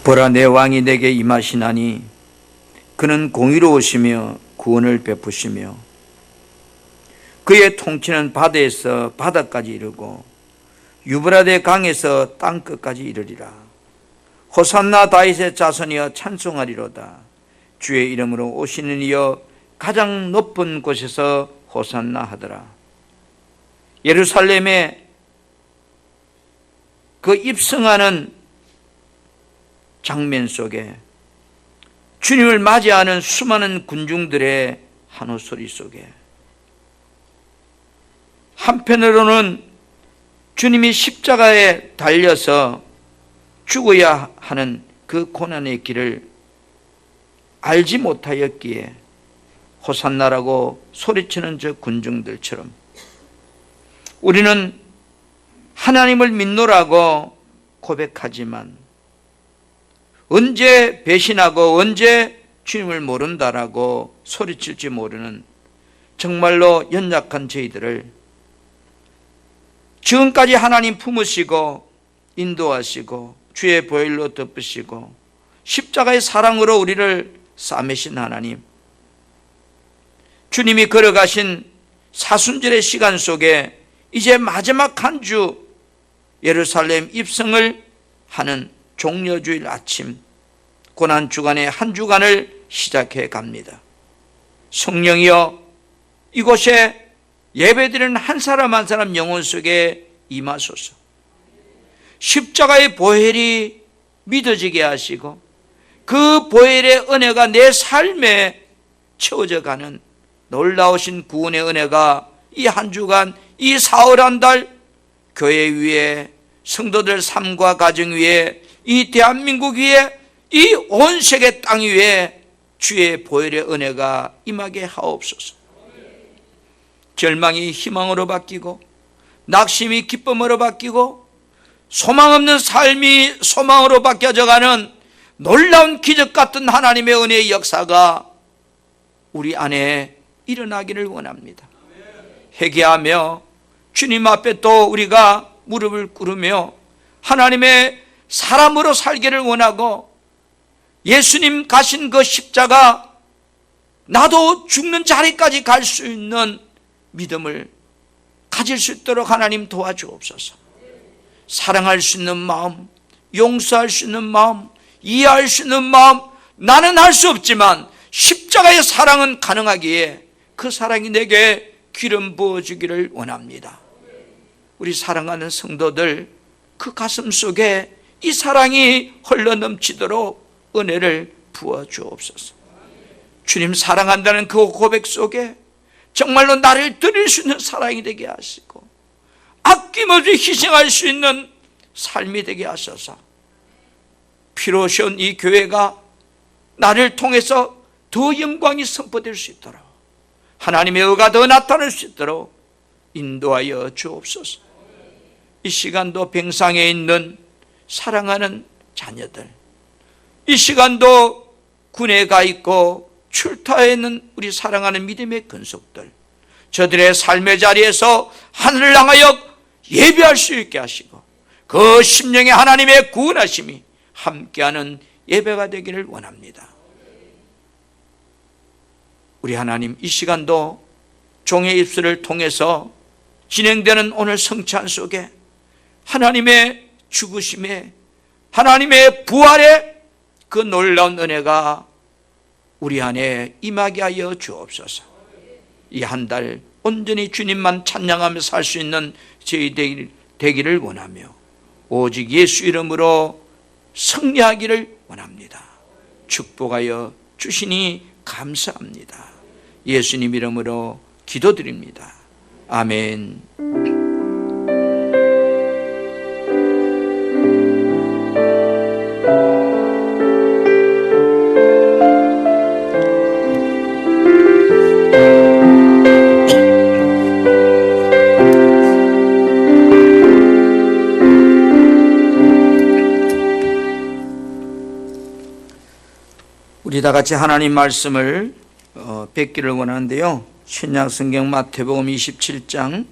보라, 내 왕이 내게 임하시나니 그는 공의로우시며 구원을 베푸시며 그의 통치는 바다에서 바다까지 이르고 유브라데 강에서 땅끝까지 이르리라. 호산나 다윗의 자손이여 찬송하리로다. 주의 이름으로 오시는 이여 가장 높은 곳에서 호산나 하더라. 예루살렘에 그 입성하는 장면 속에 주님을 맞이하는 수많은 군중들의 한호 소리 속에 한편으로는 주님이 십자가에 달려서 죽어야 하는 그 고난의 길을 알지 못하였기에 호산나라고 소리치는 저 군중들처럼 우리는 하나님을 믿노라고 고백하지만 언제 배신하고 언제 주님을 모른다라고 소리칠지 모르는 정말로 연약한 저희들을 지금까지 하나님 품으시고 인도하시고 주의 보혈로 덮으시고 십자가의 사랑으로 우리를 싸매신 하나님, 주님이 걸어가신 사순절의 시간 속에 이제 마지막 한 주 예루살렘 입성을 하는 종려주일 아침, 고난주간의 한 주간을 시작해 갑니다. 성령이여, 이곳에 예배드리는 한 사람 한 사람 영혼 속에 임하소서. 십자가의 보혈이 믿어지게 하시고 그 보혈의 은혜가 내 삶에 채워져 가는 놀라우신 구원의 은혜가 이 한 주간, 이 사흘 한 달 교회 위에, 성도들 삶과 가정 위에, 이 대한민국 위에, 이 온 세계 땅 위에 주의 보혈의 은혜가 임하게 하옵소서. 절망이 희망으로 바뀌고 낙심이 기쁨으로 바뀌고 소망 없는 삶이 소망으로 바뀌어져가는 놀라운 기적 같은 하나님의 은혜의 역사가 우리 안에 일어나기를 원합니다. 회개하며 주님 앞에 또 우리가 무릎을 꿇으며 하나님의 사람으로 살기를 원하고 예수님 가신 그 십자가, 나도 죽는 자리까지 갈 수 있는 믿음을 가질 수 있도록 하나님 도와주옵소서. 사랑할 수 있는 마음, 용서할 수 있는 마음, 이해할 수 있는 마음, 나는 할 수 없지만 십자가의 사랑은 가능하기에 그 사랑이 내게 기름 부어주기를 원합니다. 우리 사랑하는 성도들, 그 가슴 속에 이 사랑이 흘러넘치도록 은혜를 부어주옵소서. 주님 사랑한다는 그 고백 속에 정말로 나를 드릴 수 있는 사랑이 되게 하시고 아낌없이 희생할 수 있는 삶이 되게 하셔서 피로 션 이 교회가 나를 통해서 더 영광이 선포될 수 있도록, 하나님의 의가 더 나타날 수 있도록 인도하여 주옵소서. 이 시간도 병상에 있는 사랑하는 자녀들, 이 시간도 군에 가 있고 출타해 있는 우리 사랑하는 믿음의 근속들, 저들의 삶의 자리에서 하늘을 향하여 예배할 수 있게 하시고 그 심령에 하나님의 구원하심이 함께하는 예배가 되기를 원합니다. 우리 하나님, 이 시간도 종의 입술을 통해서 진행되는 오늘 성찬 속에 하나님의 죽으심에, 하나님의 부활의 그 놀라운 은혜가 우리 안에 임하게 하여 주옵소서. 이 한 달 온전히 주님만 찬양하며 살 수 있는 저희 되기를 원하며 오직 예수 이름으로 승리하기를 원합니다. 축복하여 주시니 감사합니다. 예수님 이름으로 기도드립니다. 아멘. 우리 다 같이 하나님 말씀을 뵙기를 원하는데요, 신약성경 마태복음 27장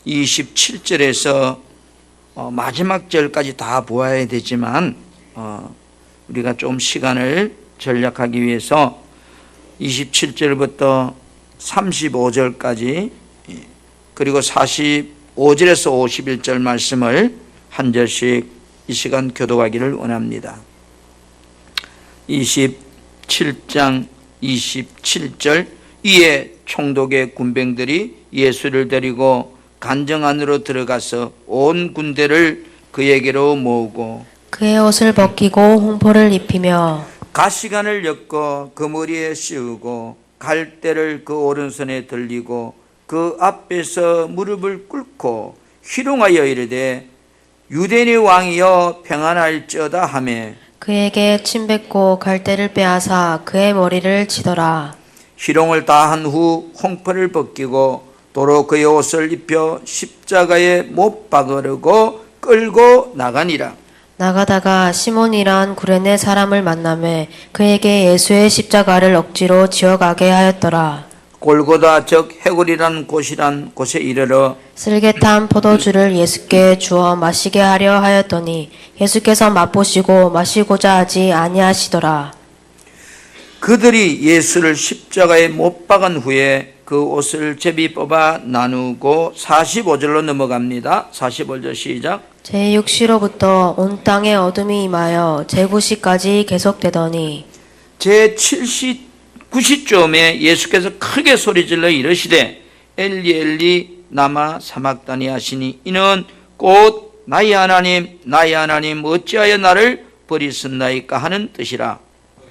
27절에서 마지막 절까지 다 보아야 되지만 우리가 좀 시간을 절약하기 위해서 27절부터 35절까지 그리고 45절에서 51절 말씀을 한 절씩 이 시간 교독하기를 원합니다. 27장 27절 이에 총독의 군병들이 예수를 데리고 간정 안으로 들어가서 온 군대를 그에게로 모으고 그의 옷을 벗기고 홍포를 입히며 가시관을 엮어 그 머리에 씌우고 갈대를 그 오른손에 들리고 그 앞에서 무릎을 꿇고 희롱하여 이르되 유대인의 왕이여 평안할지어다 하매 그에게 침 뱉고 갈대를 빼앗아 그의 머리를 치더라. 희롱을 다 한 후 홍포를 벗기고 도로 그의 옷을 입혀 십자가에 못 박으려고 끌고 나가니라. 나가다가 시몬이란 구레네 사람을 만나매 그에게 예수의 십자가를 억지로 지어가게 하였더라. 골고다 즉 해골이란 곳에 이르러 쓸개탄 포도주를 예수께 주어 마시게 하려 하였더니 예수께서 맛보시고 마시고자 하지 아니하시더라. 그들이 예수를 십자가에 못 박은 후에 그 옷을 제비 뽑아 나누고 45절로 넘어갑니다. 45절 시작. 제6시로부터 온 땅에 어둠이 임하여 제9시까지 계속되더니 제7시 9시쯤에 예수께서 크게 소리질러 이르시되 엘리 엘리 나마 사막다니 하시니 이는 곧 나의 하나님 어찌하여 나를 버리셨나이까 하는 뜻이라.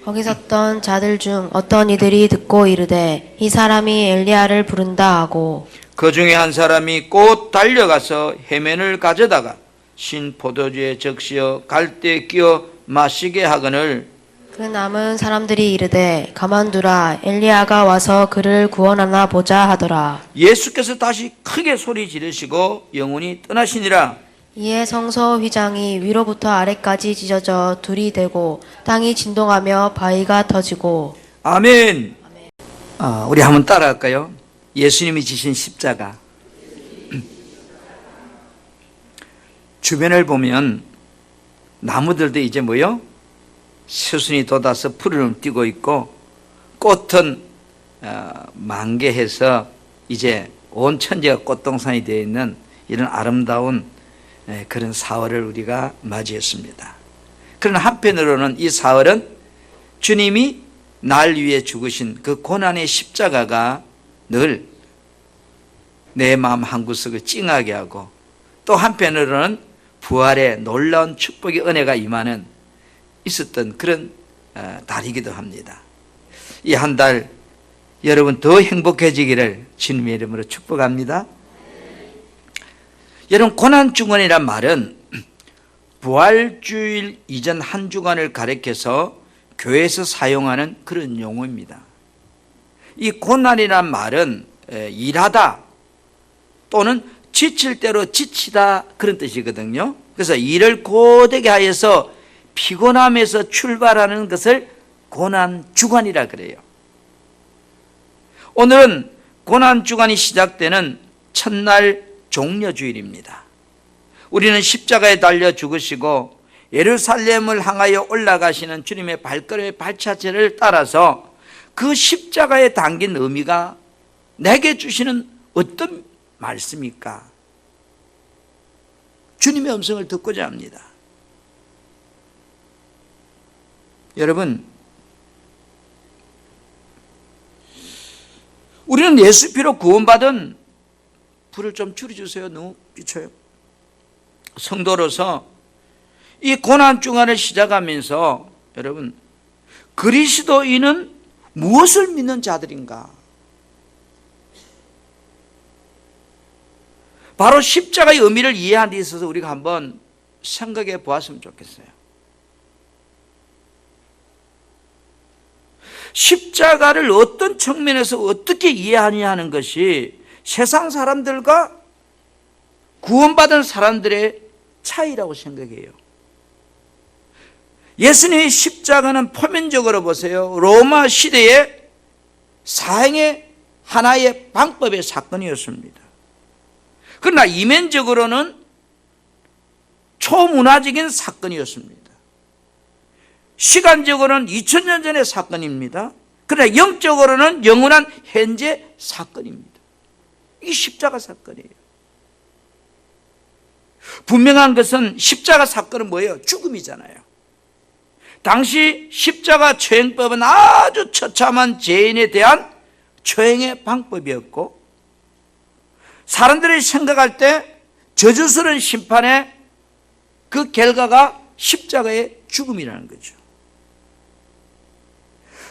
거기 섰던 자들 중 어떤 이들이 듣고 이르되 이 사람이 엘리야를 부른다 하고 그 중에 한 사람이 곧 달려가서 해면을 가져다가 신 포도주에 적시어 갈대에 끼어 마시게 하거늘 그 남은 사람들이 이르되 가만두라 엘리야가 와서 그를 구원하나 보자 하더라. 예수께서 다시 크게 소리 지르시고 영혼이 떠나시니라. 이에 성소 휘장이 위로부터 아래까지 찢어져 둘이 되고 땅이 진동하며 바위가 터지고 아멘. 우리 한번 따라할까요? 예수님이 지신 십자가. 주변을 보면 나무들도 이제 뭐요? 새순이 돋아서 푸르름 뛰고 있고 꽃은 만개해서 이제 온 천지가 꽃동산이 되어 있는 이런 아름다운 그런 사월을 우리가 맞이했습니다. 그러나 한편으로는 이 사월은 주님이 날 위해 죽으신 그 고난의 십자가가 늘 내 마음 한구석을 찡하게 하고 또 한편으로는 부활의 놀라운 축복의 은혜가 임하는 있었던 그런 달이기도 합니다. 이 한 달 여러분 더 행복해지기를 주님의 이름으로 축복합니다. 여러분 고난주간이란 말은 부활주일 이전 한 주간을 가리켜서 교회에서 사용하는 그런 용어입니다. 이 고난이란 말은 일하다 또는 지칠 대로 지치다 그런 뜻이거든요. 그래서 일을 고되게 하여서 피곤함에서 출발하는 것을 고난주간이라 그래요. 오늘은 고난주간이 시작되는 첫날 종려주일입니다. 우리는 십자가에 달려 죽으시고 예루살렘을 향하여 올라가시는 주님의 발걸음의 발자취를 따라서 그 십자가에 담긴 의미가 내게 주시는 어떤 말씀입니까? 주님의 음성을 듣고자 합니다. 여러분, 우리는 예수 피로 구원받은 불을 좀 줄여주세요. 너무 비춰요. 성도로서 이 고난주간을 시작하면서 여러분 그리스도인은 무엇을 믿는 자들인가? 바로 십자가의 의미를 이해하는 데 있어서 우리가 한번 생각해 보았으면 좋겠어요. 십자가를 어떤 측면에서 어떻게 이해하느냐 하는 것이 세상 사람들과 구원받은 사람들의 차이라고 생각해요. 예수님의 십자가는 표면적으로 보세요. 로마 시대의 사행의 하나의 방법의 사건이었습니다. 그러나 이면적으로는 초문화적인 사건이었습니다. 시간적으로는 2000년 전의 사건입니다. 그러나 영적으로는 영원한 현재 사건입니다. 이 십자가 사건이에요. 분명한 것은 십자가 사건은 뭐예요? 죽음이잖아요. 당시 십자가 처형법은 아주 처참한 죄인에 대한 처형의 방법이었고, 사람들이 생각할 때 저주스러운 심판의 그 결과가 십자가의 죽음이라는 거죠.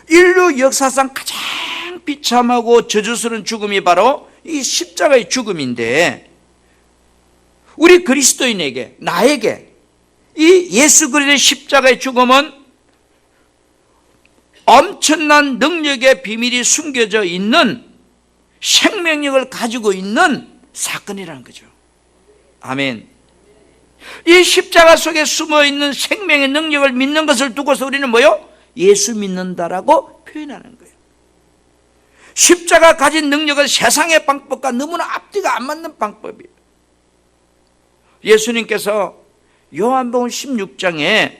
인류 역사상 가장 비참하고 저주스러운 죽음이 바로 이 십자가의 죽음인데, 우리 그리스도인에게, 나에게 이 예수 그리스도의 십자가의 죽음은 엄청난 능력의 비밀이 숨겨져 있는, 생명력을 가지고 있는 사건이라는 거죠. 아멘. 이 십자가 속에 숨어있는 생명의 능력을 믿는 것을 두고서 우리는 뭐요? 예수 믿는다라고 표현하는 거예요. 십자가 가진 능력은 세상의 방법과 너무나 앞뒤가 안 맞는 방법이에요. 예수님께서 요한복음 16장에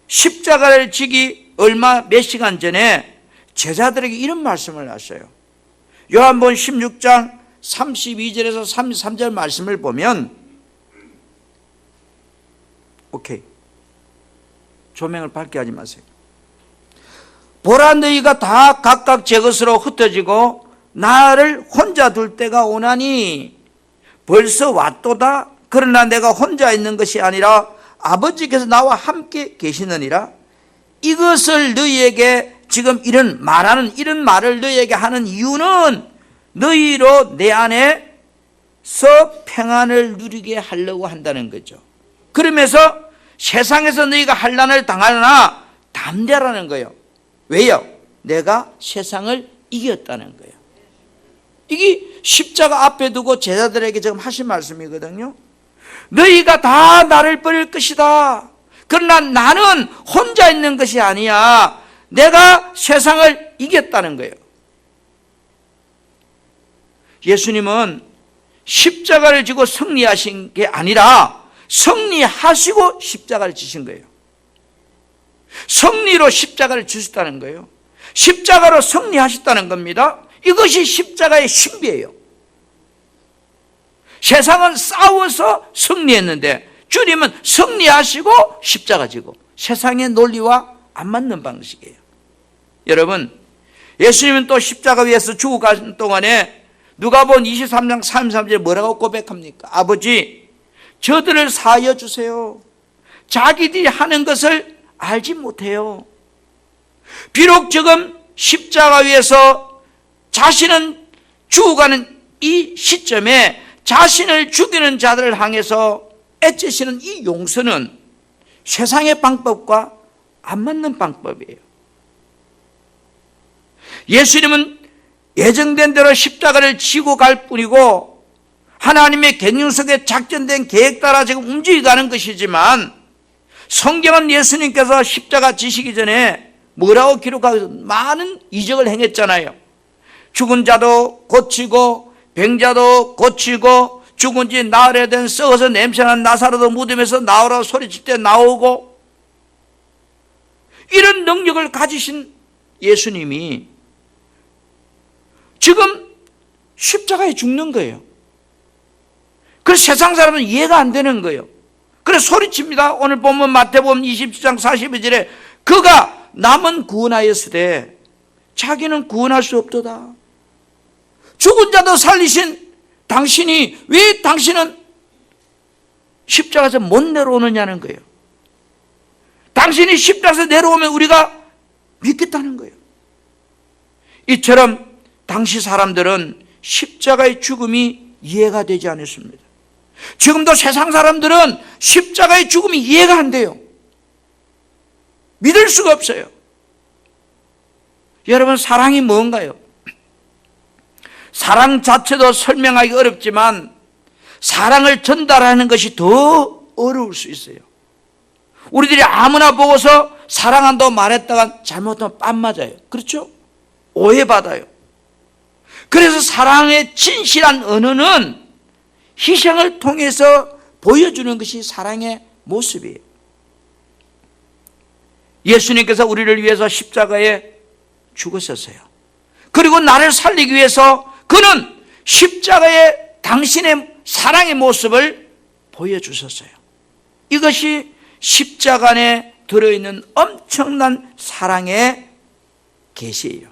십자가를 지기 몇 시간 전에 제자들에게 이런 말씀을 하셔요. 요한복음 16장 32절에서 33절 말씀을 보면, 오케이, 조명을 밝게 하지 마세요. 보라, 너희가 다 각각 제 것으로 흩어지고 나를 혼자 둘 때가 오나니 벌써 왔도다. 그러나 내가 혼자 있는 것이 아니라 아버지께서 나와 함께 계시느니라. 이것을 너희에게 지금 이런 말을 너희에게 하는 이유는 너희로 내 안에서 평안을 누리게 하려고 한다는 거죠. 그러면서 세상에서 너희가 환난을 당하나 담대라는 거예요. 왜요? 내가 세상을 이겼다는 거예요. 이게 십자가 앞에 두고 제자들에게 지금 하신 말씀이거든요. 너희가 다 나를 버릴 것이다. 그러나 나는 혼자 있는 것이 아니야. 내가 세상을 이겼다는 거예요. 예수님은 십자가를 지고 승리하신 게 아니라 승리하시고 십자가를 지신 거예요. 승리로 십자가를 지셨다는 거예요. 십자가로 승리하셨다는 겁니다. 이것이 십자가의 신비예요. 세상은 싸워서 승리했는데 주님은 승리하시고 십자가 지고, 세상의 논리와 안 맞는 방식이에요. 여러분, 예수님은 또 십자가 위에서 죽어가는 동안에 누가복음 23장 33절에 뭐라고 고백합니까? 아버지, 저들을 사하여 주세요. 자기들이 하는 것을 알지 못해요. 비록 지금 십자가 위에서 자신은 죽어가는 이 시점에 자신을 죽이는 자들을 향해서 애쓰시는 이 용서는 세상의 방법과 안 맞는 방법이에요. 예수님은 예정된 대로 십자가를 지고 갈 뿐이고 하나님의 경영 속에 작전된 계획 따라 지금 움직여가는 것이지만, 성경은 예수님께서 십자가 지시기 전에 뭐라고 기록하고 많은 이적을 행했잖아요. 죽은 자도 고치고 병자도 고치고 죽은 지 나흘에 된 썩어서 냄새나는 나사로도 무덤에서 나오라고 소리칠 때 나오고, 이런 능력을 가지신 예수님이 지금 십자가에 죽는 거예요. 그래서 세상 사람은 이해가 안 되는 거예요. 그래서 소리칩니다. 오늘 보면 마태복음 27장 42절에 그가 남은 구원하였으되 자기는 구원할 수 없도다. 죽은 자도 살리신 당신이 왜 당신은 십자가에서 못 내려오느냐는 거예요. 당신이 십자가에서 내려오면 우리가 믿겠다는 거예요. 이처럼 당시 사람들은 십자가의 죽음이 이해가 되지 않았습니다. 지금도 세상 사람들은 십자가의 죽음이 이해가 안 돼요. 믿을 수가 없어요. 여러분, 사랑이 뭔가요? 사랑 자체도 설명하기 어렵지만 사랑을 전달하는 것이 더 어려울 수 있어요. 우리들이 아무나 보고서 사랑한다고 말했다가 잘못하면 뺨 맞아요. 그렇죠? 오해받아요. 그래서 사랑의 진실한 언어는 희생을 통해서 보여주는 것이 사랑의 모습이에요. 예수님께서 우리를 위해서 십자가에 죽으셨어요. 그리고 나를 살리기 위해서 그는 십자가에 당신의 사랑의 모습을 보여주셨어요. 이것이 십자가 안에 들어있는 엄청난 사랑의 계시예요.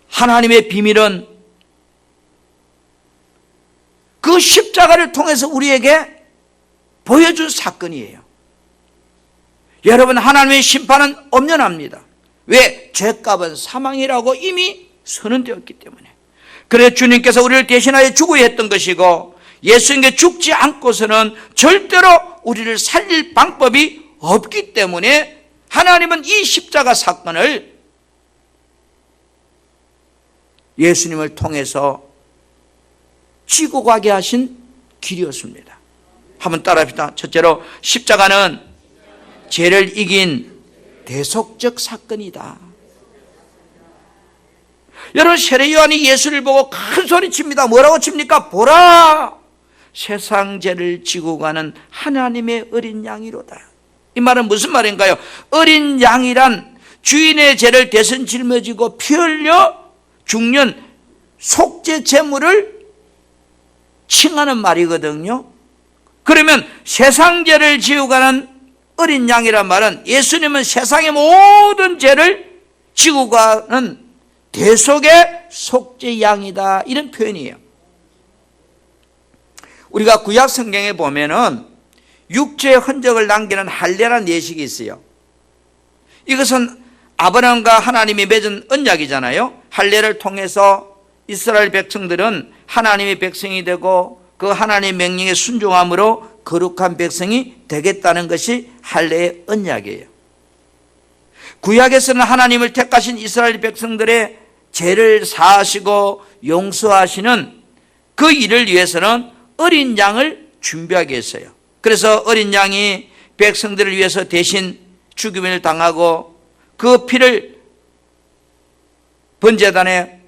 하나님의 비밀은 그 십자가를 통해서 우리에게 보여준 사건이에요. 여러분, 하나님의 심판은 엄연합니다. 왜? 죄값은 사망이라고 이미 선언되었기 때문에. 그래서 주님께서 우리를 대신하여 죽어야 했던 것이고, 예수님께 죽지 않고서는 절대로 우리를 살릴 방법이 없기 때문에 하나님은 이 십자가 사건을 예수님을 통해서 지고 가게 하신 길이었습니다. 한번 따라합시다. 첫째로, 십자가는 죄를 이긴 대속적 사건이다. 여러분, 세례 요한이 예수를 보고 큰 소리 칩니다. 뭐라고 칩니까? 보라! 세상 죄를 지고 가는 하나님의 어린 양이로다. 이 말은 무슨 말인가요? 어린 양이란 주인의 죄를 대신 짊어지고 피 흘려 죽는 속죄 제물을 칭하는 말이거든요. 그러면 세상 죄를 지고 가는 어린 양이란 말은 예수님은 세상의 모든 죄를 지고 가는 대속의 속죄 양이다, 이런 표현이에요. 우리가 구약 성경에 보면은 육체의 흔적을 남기는 할례라는 예식이 있어요. 이것은 아브라함과 하나님이 맺은 언약이잖아요. 할례를 통해서 이스라엘 백성들은 하나님의 백성이 되고 그 하나님의 명령에 순종함으로 거룩한 백성이 되겠다는 것이 할례의 언약이에요. 구약에서는 하나님을 택하신 이스라엘 백성들의 죄를 사하시고 용서하시는 그 일을 위해서는 어린 양을 준비하게 했어요. 그래서 어린 양이 백성들을 위해서 대신 죽임을 당하고 그 피를 번제단에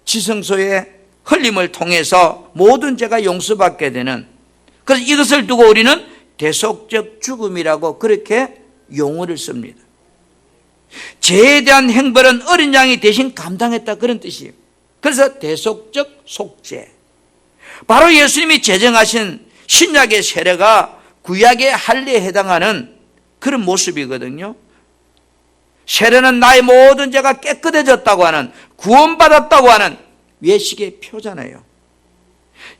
지성소에 흘림을 통해서 모든 죄가 용서받게 되는, 그래서 이것을 두고 우리는 대속적 죽음이라고 그렇게 용어를 씁니다. 죄에 대한 형벌은 어린 양이 대신 감당했다, 그런 뜻이에요. 그래서 대속적 속죄. 바로 예수님이 제정하신 신약의 세례가 구약의 할례에 해당하는 그런 모습이거든요. 세례는 나의 모든 죄가 깨끗해졌다고 하는, 구원받았다고 하는 외식의 표잖아요.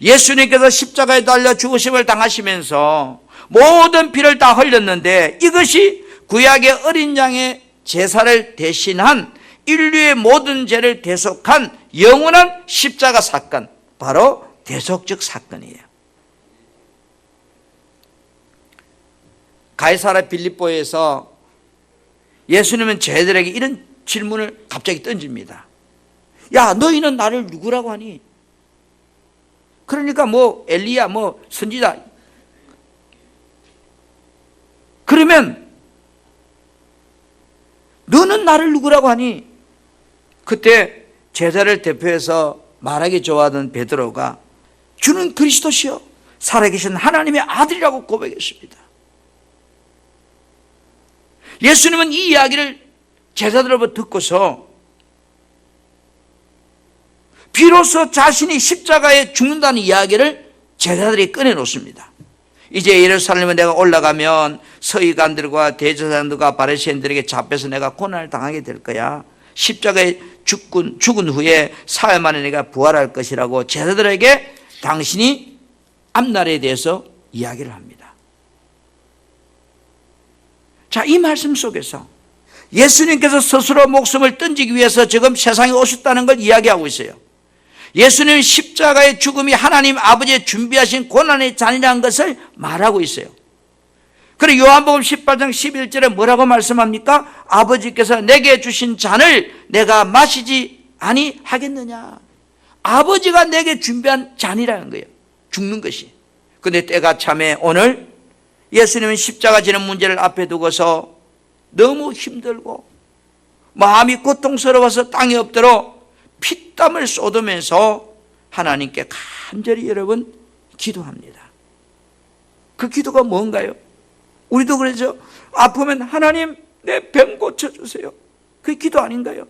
예수님께서 십자가에 달려 죽으심을 당하시면서 모든 피를 다 흘렸는데 이것이 구약의 어린 양의 제사를 대신한 인류의 모든 죄를 대속한 영원한 십자가 사건, 바로 대속적 사건이에요. 가이사랴 빌립보에서 예수님은 제자들에게 이런 질문을 갑자기 던집니다. 야, 너희는 나를 누구라고 하니? 그러니까 뭐 엘리야, 뭐 선지자. 그러면 너는 나를 누구라고 하니? 그때 제자를 대표해서 말하기 좋아하던 베드로가 주는 그리스도시요 살아계신 하나님의 아들이라고 고백했습니다. 예수님은 이 이야기를 제자들로부터 듣고서 비로소 자신이 십자가에 죽는다는 이야기를 제자들이 꺼내놓습니다. 이제 예루살렘에 내가 올라가면 서기관들과 대제사장들과 바리새인들에게 잡혀서 내가 고난을 당하게 될 거야. 십자가에 죽은 후에 사흘 만에 내가 부활할 것이라고 제자들에게 당신이 앞날에 대해서 이야기를 합니다. 자, 이 말씀 속에서 예수님께서 스스로 목숨을 던지기 위해서 지금 세상에 오셨다는 걸 이야기하고 있어요. 예수님 십자가의 죽음이 하나님 아버지의 준비하신 고난의 잔이라는 것을 말하고 있어요. 그리고 요한복음 18장 11절에 뭐라고 말씀합니까? 아버지께서 내게 주신 잔을 내가 마시지 아니하겠느냐. 아버지가 내게 준비한 잔이라는 거예요. 죽는 것이. 그런데 때가 참에 오늘 예수님은 십자가 지는 문제를 앞에 두고서 너무 힘들고 마음이 고통스러워서 땅에 엎드려 피땀을 쏟으면서 하나님께 간절히 여러분 기도합니다. 그 기도가 뭔가요? 우리도 그러죠. 아프면 하나님 내 병 고쳐주세요. 그게 기도 아닌가요?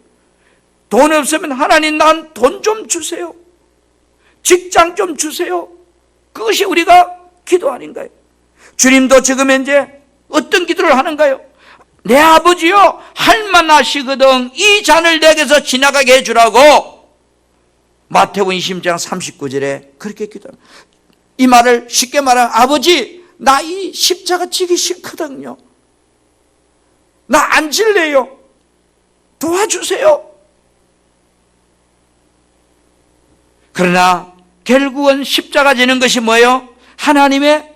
돈 없으면 하나님 난 돈 좀 주세요. 직장 좀 주세요. 그것이 우리가 기도 아닌가요? 주님도 지금 현재 어떤 기도를 하는가요? 내 아버지요, 할만하시거든 이 잔을 내게서 지나가게 해주라고 마태복음 20장 39절에 그렇게 기도합니다. 이 말을 쉽게 말하면 아버지 나 이 십자가 지기 싫거든요. 나 안 질래요. 도와주세요. 그러나 결국은 십자가 지는 것이 뭐예요? 하나님의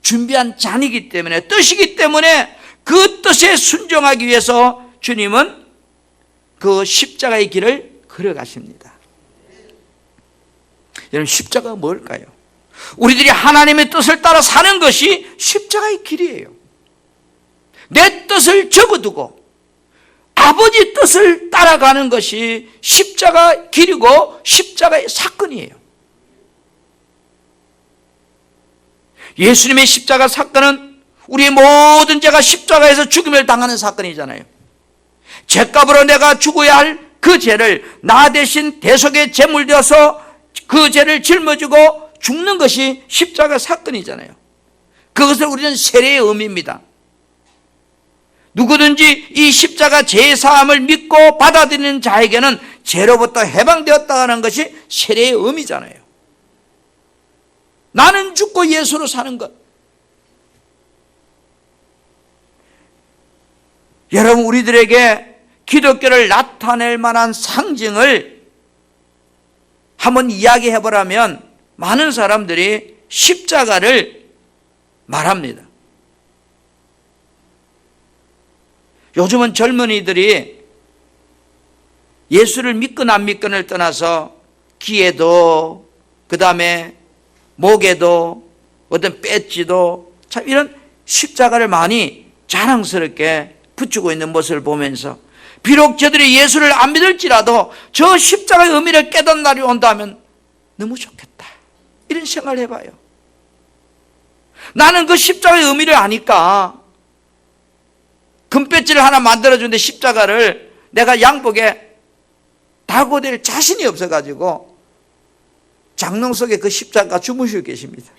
준비한 잔이기 때문에, 뜻이기 때문에 그 뜻에 순종하기 위해서 주님은 그 십자가의 길을 걸어가십니다. 여러분, 십자가가 뭘까요? 우리들이 하나님의 뜻을 따라 사는 것이 십자가의 길이에요. 내 뜻을 접어두고 아버지 뜻을 따라가는 것이 십자가 길이고 십자가의 사건이에요. 예수님의 십자가 사건은 우리의 모든 죄가 십자가에서 죽임을 당하는 사건이잖아요. 죄값으로 내가 죽어야 할 그 죄를 나 대신 대속의 제물 되어서 그 죄를 짊어지고 죽는 것이 십자가 사건이잖아요. 그것을 우리는 세례의 의미입니다. 누구든지 이 십자가 제사함을 믿고 받아들이는 자에게는 죄로부터 해방되었다 하는 것이 세례의 의미잖아요. 나는 죽고 예수로 사는 것. 여러분, 우리들에게 기독교를 나타낼 만한 상징을 한번 이야기해 보라면 많은 사람들이 십자가를 말합니다. 요즘은 젊은이들이 예수를 믿건 안 믿건을 떠나서 귀에도, 그 다음에 목에도, 어떤 배지도 참 이런 십자가를 많이 자랑스럽게 붙이고 있는 모습을 보면서, 비록 저들이 예수를 안 믿을지라도 저 십자가의 의미를 깨닫는 날이 온다면 너무 좋겠다, 이런 생각을 해봐요. 나는 그 십자가의 의미를 아니까 금배지를 하나 만들어주는데 십자가를 내가 양복에 달고 될 자신이 없어가지고 장롱 속에 그 십자가가 주무시고 계십니다.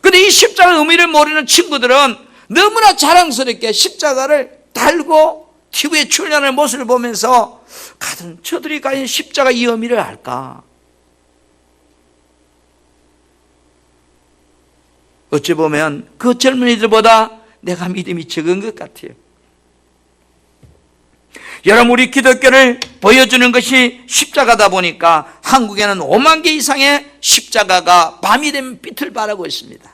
그런데 이 십자가의 의미를 모르는 친구들은 너무나 자랑스럽게 십자가를 달고 TV에 출연하는 모습을 보면서 가든 저들이 가진 십자가 이 의미를 알까? 어찌 보면 그 젊은이들보다 내가 믿음이 적은 것 같아요. 여러분, 우리 기독교를 보여주는 것이 십자가다 보니까 한국에는 5만 개 이상의 십자가가 밤이 되면 빛을 발하고 있습니다.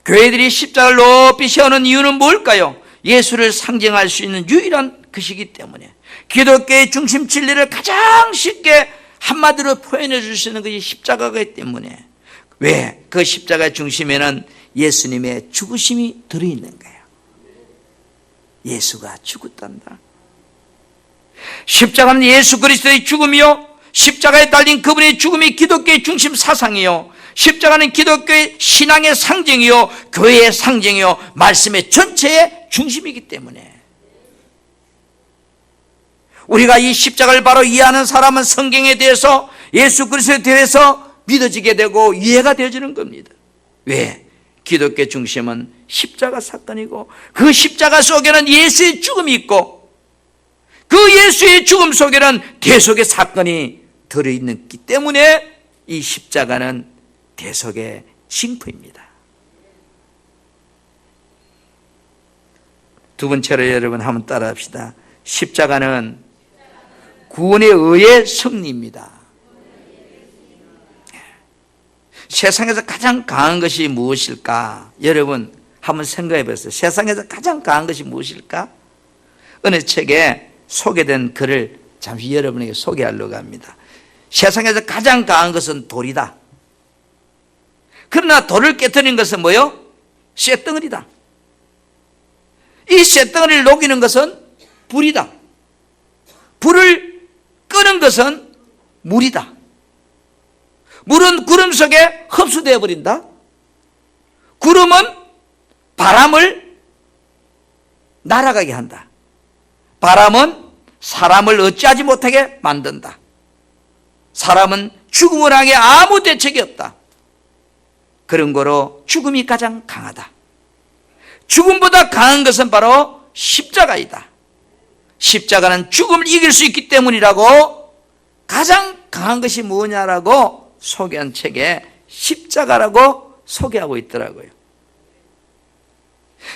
교회들이 십자가를 높이 세우는 이유는 뭘까요? 예수를 상징할 수 있는 유일한 것이기 때문에, 기독교의 중심 진리를 가장 쉽게 한마디로 표현해 줄 수 있는 것이 십자가이기 때문에, 왜? 그 십자가의 중심에는 예수님의 죽으심이 들어있는 거예요. 예수가 죽었단다. 십자가는 예수 그리스도의 죽음이요, 십자가에 달린 그분의 죽음이 기독교의 중심 사상이요, 십자가는 기독교의 신앙의 상징이요, 교회의 상징이요, 말씀의 전체의 중심이기 때문에 우리가 이 십자가를 바로 이해하는 사람은 성경에 대해서, 예수 그리스도에 대해서 믿어지게 되고 이해가 되어지는 겁니다. 왜? 기독교 중심은 십자가 사건이고, 그 십자가 속에는 예수의 죽음이 있고, 그 예수의 죽음 속에는 대속의 사건이 들어있기 때문에 이 십자가는 대속의 징표입니다. 두 번째로 여러분 한번 따라합시다. 십자가는 구원의 의의 승리입니다. 세상에서 가장 강한 것이 무엇일까? 여러분 한번 생각해 보세요. 세상에서 가장 강한 것이 무엇일까? 어느 책에 소개된 글을 잠시 여러분에게 소개하려고 합니다. 세상에서 가장 강한 것은 돌이다. 그러나 돌을 깨트리는 것은 뭐요? 쇳덩어리다. 이 쇳덩어리를 녹이는 것은 불이다. 불을 끄는 것은 물이다. 물은 구름 속에 흡수되어 버린다. 구름은 바람을 날아가게 한다. 바람은 사람을 어찌하지 못하게 만든다. 사람은 죽음을 향해 아무 대책이 없다. 그런 거로 죽음이 가장 강하다. 죽음보다 강한 것은 바로 십자가이다. 십자가는 죽음을 이길 수 있기 때문이라고 가장 강한 것이 뭐냐라고 소개한 책에 십자가라고 소개하고 있더라고요.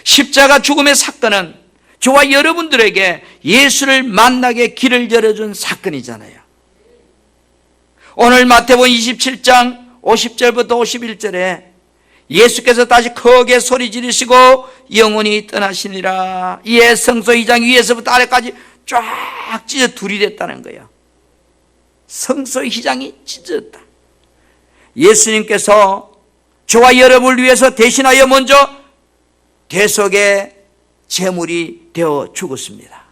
십자가 죽음의 사건은 저와 여러분들에게 예수를 만나게 길을 열어준 사건이잖아요. 오늘 마태복음 27장 50절부터 51절에 예수께서 다시 크게 소리 지르시고 영원히 떠나시니라. 이에 성소 2장 위에서부터 아래까지 쫙 찢어 둘이 됐다는 거예요. 성소의 휘장이 찢어졌다. 예수님께서 저와 여러분을 위해서 대신하여 먼저 대속의 제물이 되어 죽었습니다.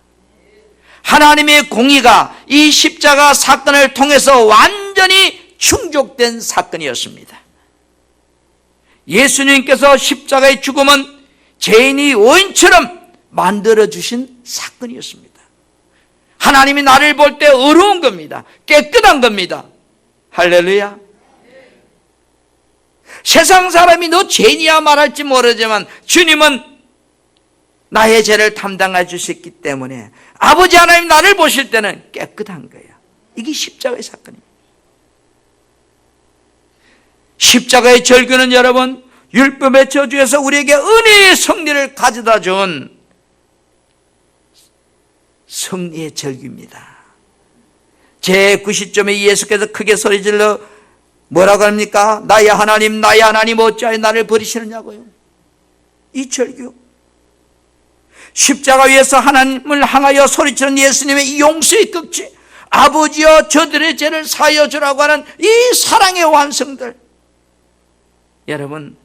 하나님의 공의가 이 십자가 사건을 통해서 완전히 충족된 사건이었습니다. 예수님께서 십자가의 죽음은 죄인이 원인처럼 만들어주신 사건이었습니다. 하나님이 나를 볼 때 의로운 겁니다. 깨끗한 겁니다. 할렐루야. 세상 사람이 너 죄인이야 말할지 모르지만 주님은 나의 죄를 담당해 주셨기 때문에 아버지 하나님 나를 보실 때는 깨끗한 거예요. 이게 십자가의 사건입니다. 십자가의 절규는 여러분 율법의 저주에서 우리에게 은혜의 승리를 가져다 준 승리의 절규입니다. 제90점에 예수께서 크게 소리질러 뭐라고 합니까? 나의 하나님 어찌하여 나를 버리시느냐고요. 이 절규, 십자가 위에서 하나님을 향하여 소리치는 예수님의 이 용서의 극치, 아버지여 저들의 죄를 사하여 주라고 하는 이 사랑의 완성들. 여러분,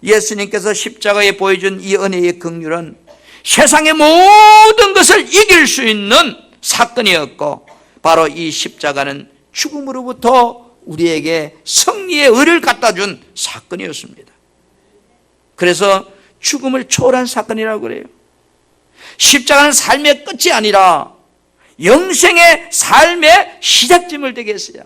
예수님께서 십자가에 보여준 이 은혜의 긍휼은 세상의 모든 것을 이길 수 있는 사건이었고, 바로 이 십자가는 죽음으로부터 우리에게 승리의 의를 갖다 준 사건이었습니다. 그래서 죽음을 초월한 사건이라고 그래요. 십자가는 삶의 끝이 아니라 영생의 삶의 시작점을 되게 했어요.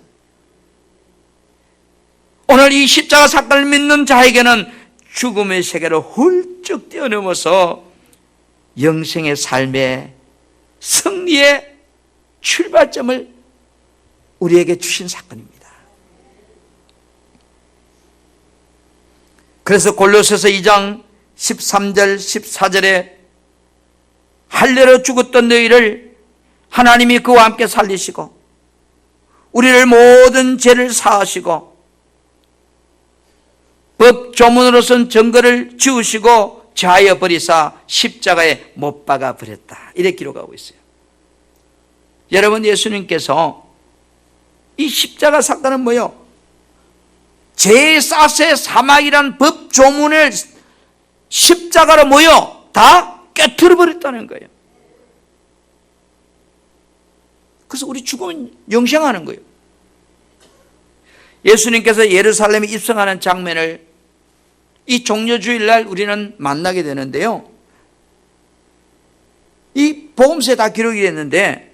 오늘 이 십자가 사건을 믿는 자에게는 죽음의 세계를 훌쩍 뛰어넘어서 영생의 삶의 승리의 출발점을 우리에게 주신 사건입니다. 그래서 골로새서 2장 13절 14절에 할례로 죽었던 너희를 하나님이 그와 함께 살리시고 우리를 모든 죄를 사하시고 법 조문으로선 증거를 지우시고 자하여 버리사 십자가에 못 박아 버렸다. 이렇게 기록하고 있어요. 여러분, 예수님께서 이 십자가 사건은 뭐예요? 제사세 사막이란 법 조문을 십자가로 뭐요? 다 깨트려 버렸다는 거예요. 그래서 우리 죽으면 영생하는 거예요. 예수님께서 예루살렘에 입성하는 장면을 이 종려주일날 우리는 만나게 되는데요. 이 복음서에 다 기록이 됐는데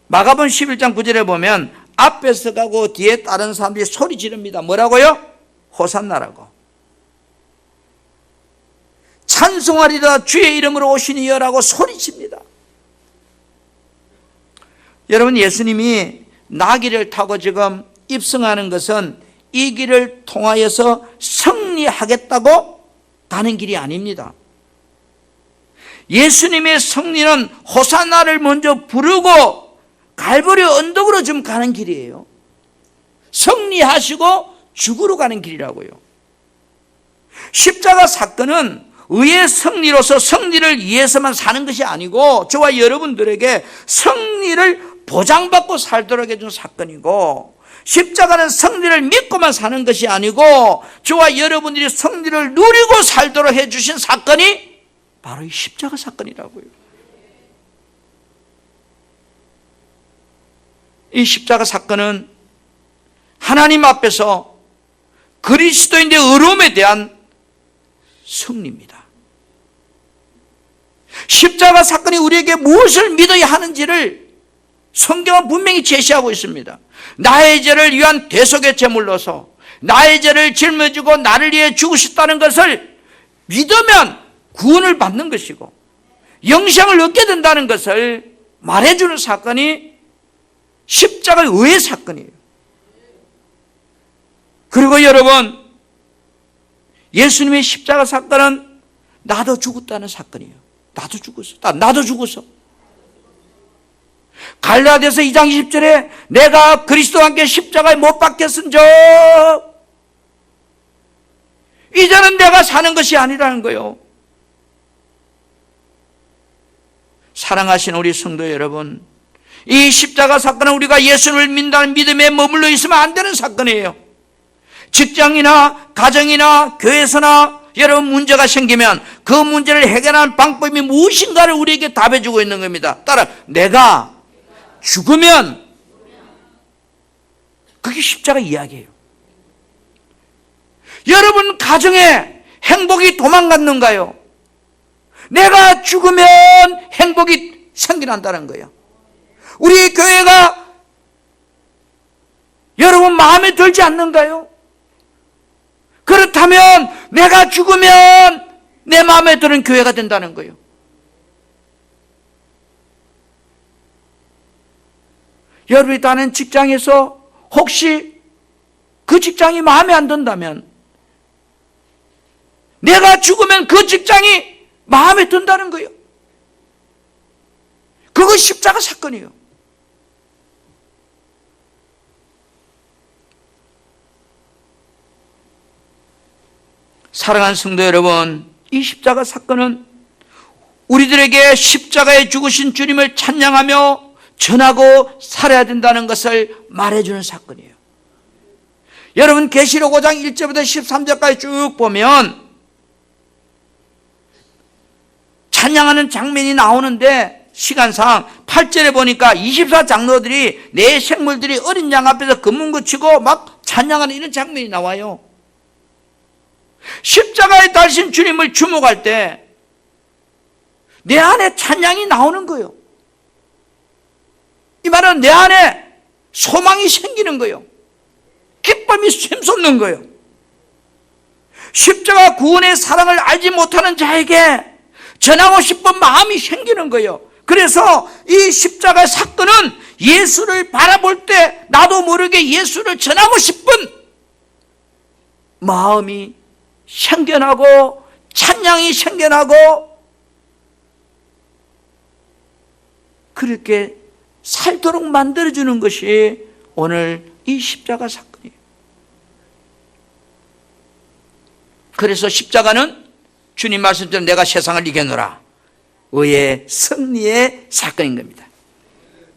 마가복음 11장 9절에 보면 앞에서 가고 뒤에 다른 사람들이 소리 지릅니다. 뭐라고요? 호산나라고. 찬송하리라 주의 이름으로 오신 이여라고 소리칩니다. 여러분, 예수님이 나귀를 타고 지금 입성하는 것은 이 길을 통하여서 승리하겠다고 가는 길이 아닙니다. 예수님의 승리는 호산나를 먼저 부르고 갈보리 언덕으로 좀 가는 길이에요. 승리하시고 죽으러 가는 길이라고요. 십자가 사건은 의의 승리로서 승리를 위해서만 사는 것이 아니고 저와 여러분들에게 승리를 보장받고 살도록 해준 사건이고, 십자가는 승리를 믿고만 사는 것이 아니고 저와 여러분들이 승리를 누리고 살도록 해주신 사건이 바로 이 십자가 사건이라고요. 이 십자가 사건은 하나님 앞에서 그리스도인의 의로움에 대한 승리입니다. 십자가 사건이 우리에게 무엇을 믿어야 하는지를 성경은 분명히 제시하고 있습니다. 나의 죄를 위한 대속의 제물로서 나의 죄를 짊어지고 나를 위해 죽으셨다는 것을 믿으면 구원을 받는 것이고 영생을 얻게 된다는 것을 말해주는 사건이 십자가의 의의 사건이에요. 그리고 여러분, 예수님의 십자가 사건은 나도 죽었다는 사건이에요. 나도 죽었어. 나도 죽었어. 갈라디아서 2장 20절에 내가 그리스도와 함께 십자가에 못 박혔은즉 이제는 내가 사는 것이 아니라는 거예요. 사랑하시는 우리 성도 여러분, 이 십자가 사건은 우리가 예수를 믿는다는 믿음에 머물러 있으면 안 되는 사건이에요. 직장이나 가정이나 교회에서나 여러분 문제가 생기면 그 문제를 해결하는 방법이 무엇인가를 우리에게 답해주고 있는 겁니다. 따라 내가 죽으면 그게 십자가 이야기예요. 여러분 가정에 행복이 도망갔는가요? 내가 죽으면 행복이 생겨난다는 거예요. 우리 교회가 여러분 마음에 들지 않는가요? 그렇다면 내가 죽으면 내 마음에 드는 교회가 된다는 거예요. 여러분이 다니는 직장에서 혹시 그 직장이 마음에 안 든다면 내가 죽으면 그 직장이 마음에 든다는 거예요. 그거 십자가 사건이에요. 사랑하는 성도 여러분, 이 십자가 사건은 우리들에게 십자가에 죽으신 주님을 찬양하며 전하고 살아야 된다는 것을 말해주는 사건이에요. 여러분 계시록 5장 1절부터 13절까지 쭉 보면 찬양하는 장면이 나오는데 시간상 8절에 보니까 24장로들이 내 생물들이 어린 양 앞에서 금문고 치고 막 찬양하는 이런 장면이 나와요. 십자가에 달신 주님을 주목할 때 내 안에 찬양이 나오는 거예요. 이 말은 내 안에 소망이 생기는 거예요. 기쁨이 샘솟는 거예요. 십자가 구원의 사랑을 알지 못하는 자에게 전하고 싶은 마음이 생기는 거예요. 그래서 이 십자가 사건은 예수를 바라볼 때 나도 모르게 예수를 전하고 싶은 마음이 생겨나고 찬양이 생겨나고 그렇게 살도록 만들어주는 것이 오늘 이 십자가 사건이에요. 그래서 십자가는 주님 말씀처럼 내가 세상을 이겨노라 의의 승리의 사건인 겁니다.